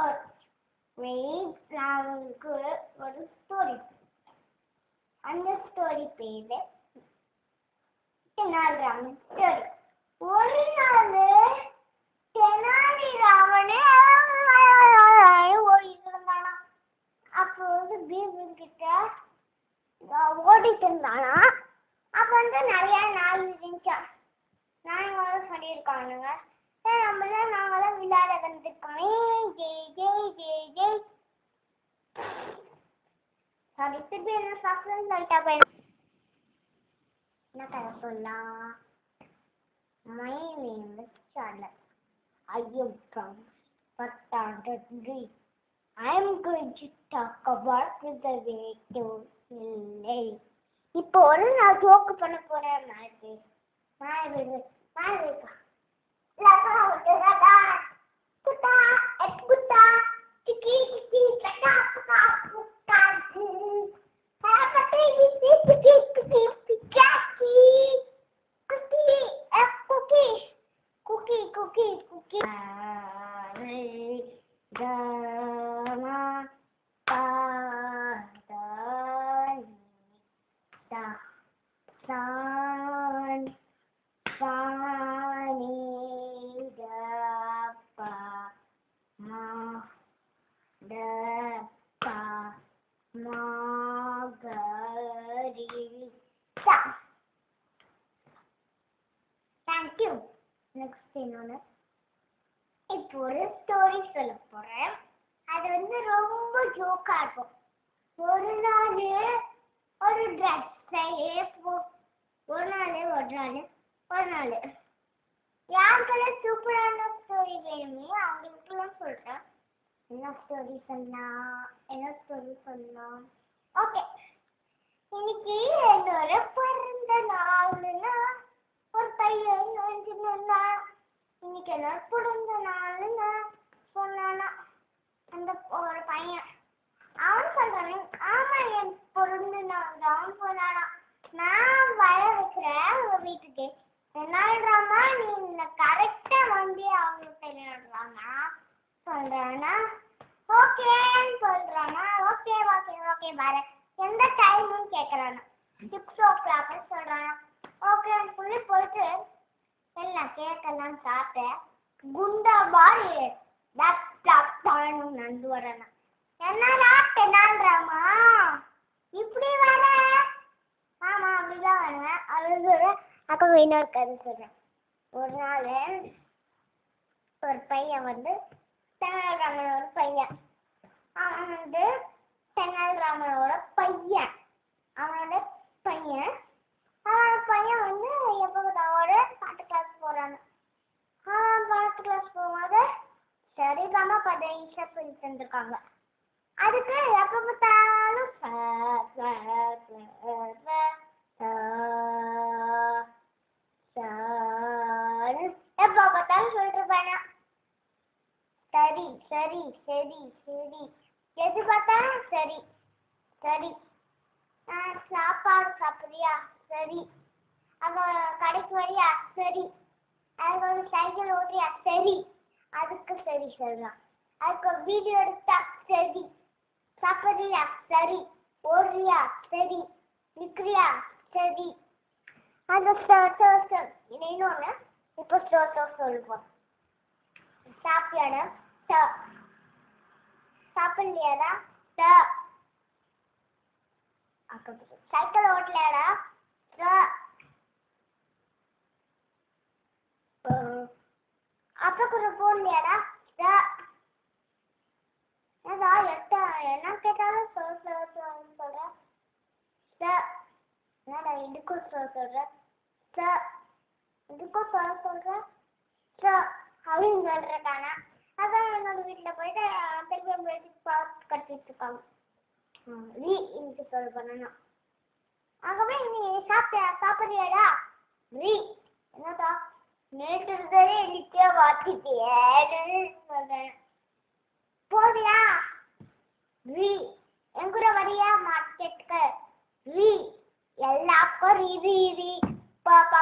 ஒரு வெயிட் நான் உங்களுக்கு ஒரு ஸ்டோரி, அந்த ஸ்டோரி பேரு தெனாலிராமன் ஸ்டோரி. ஒரு நாள் தெனாலிராமனே ஓடிட்டு இருந்தானா. அப்போ பீர்பல் கிட்ட ஓடிட்டு இருந்தானா. அப்ப நிறைய நாய் இருந்துச்சா. நாய்ங்களும் சொல்லியிருக்கானுங்க, நாங்களாம் விளையாட வந்துருக்கோமே, ஜெய் ஜெய் ஜெய் ஜெய். சாரி, திருப்பி என்ன சாப்பிட்டு லைட்டா போயிடும். என்ன கதை சொல்லலாம்? My name is Charlotte. I am from Pattanadri. I am going to talk about the way to LA. இப்போ நான் ஜோக்கு பண்ண போறேன். Thank you. Next இன்னொன்னு, இப்போ ஒரு ஸ்டோரி சொல்ல போறேன். அது ரொம்ப ஜோக்கா இருக்கும். ஒரு நாள் யாருக்கெல்லாம் சூப்பரான ஸ்டோரி வேணுமே அவங்களுக்குலாம் சொல்றேன். என்ன ஸ்டோரி சொல்லலாம்? ஓகே, இன்னைக்கு என்னோட பிறந்த நாள்னா ஒரு பையன் இன்னைக்கு என்னோட பிறந்த நாள்னு சொன்னானா. அந்த ஒரு பையன் அவன் சொல்றானே, ஆமா என் பிறந்த நாள் தான் சொன்னானா. நான் வர வைக்கிறேன் உங்க வீட்டுக்கு. தெனாலிராமா நீ கரெக்டா வந்து அவங்களுக்கு தெனாலிராமா சொல்றானா. ஓகேன்னு சொல்றானா. ஓகே ஓகே ஓகே வர. எந்த டைம்னு கேட்கறானா. 6 o'clock சொல்றானா. ஓகே சொல்லி போயிட்டு எல்லாம் கேட்கலாம் சாப்பிட்ட குண்டா மாதிரி நடந்து வரனா. என்னடா தெனாலிராமா இப்படி வர? ஆமா அப்படிதான் வருவேன் அப்படின்னு சொல்றேன். அப்ப இன்னொரு கதை சொல்றேன். ஒரு நாள் ஒரு பையன் தெனாலிராமனோட பையன். அவன் தெனாலிராமனோட பையன். அவனோட பையன் எப்போதாவோட பாட்டு கிளாஸ் போறான். பாட்டு கிளாஸ் போகும்போது சரிதாமா 15 சொல்லி தந்துருக்காங்க. அதுக்கு எப்ப பார்த்தாலும் எப்ப பார்த்தாலும் சொல்லிட்டு இருப்பானா. சரி சரி சரி சரி எது பார்த்தாலும் சரி சரி. சாப்பாடு சாப்பிடுறியா? சரி. அங்க கடைக்கு வரியா? சரி. அதுக்கு ஒரு சைக்கிள் ஓட்டுறியா? சரி. அதுக்கு சரி சொல்றான். அதுக்கு ஒரு வீடியோ எடுத்தா? சரி. சாப்பிடுறியா? சரி. ஓடுறியா? சரி. நிக்கிறியா? சரி. அந்த இன்னொன்னு இப்போ சொல்லுவோம். சாப்பிட்டியாடா? சாப்பிடலையாடா? சைக்கிள் ஓட்டலையாடா? அப்புறம் கொஞ்சம் போடலையாடா? என்ன கேட்டாலும் சொல்ற. என்னடா இதுக்கும் சொல்ற? இதுக்கும் சொல்ற அப்படின்னு சொல்றானா. அதான் என்னோட வீட்டுல போயிட்டு திருப்பி கட்டிட்டு இருக்காங்க. இன்னைக்கு சொல்ல பண்ணணும். ஆகவே நீ சாப்பிடுறியாடா? என்னடா நேற்று இருந்ததே இன்னைக்கே வாத்திட்டேன்னு சொல்றேன். போவியா? என் கூட வரியா மார்க்கெட்டுக்கு? எல்லாக்கும் பாப்பா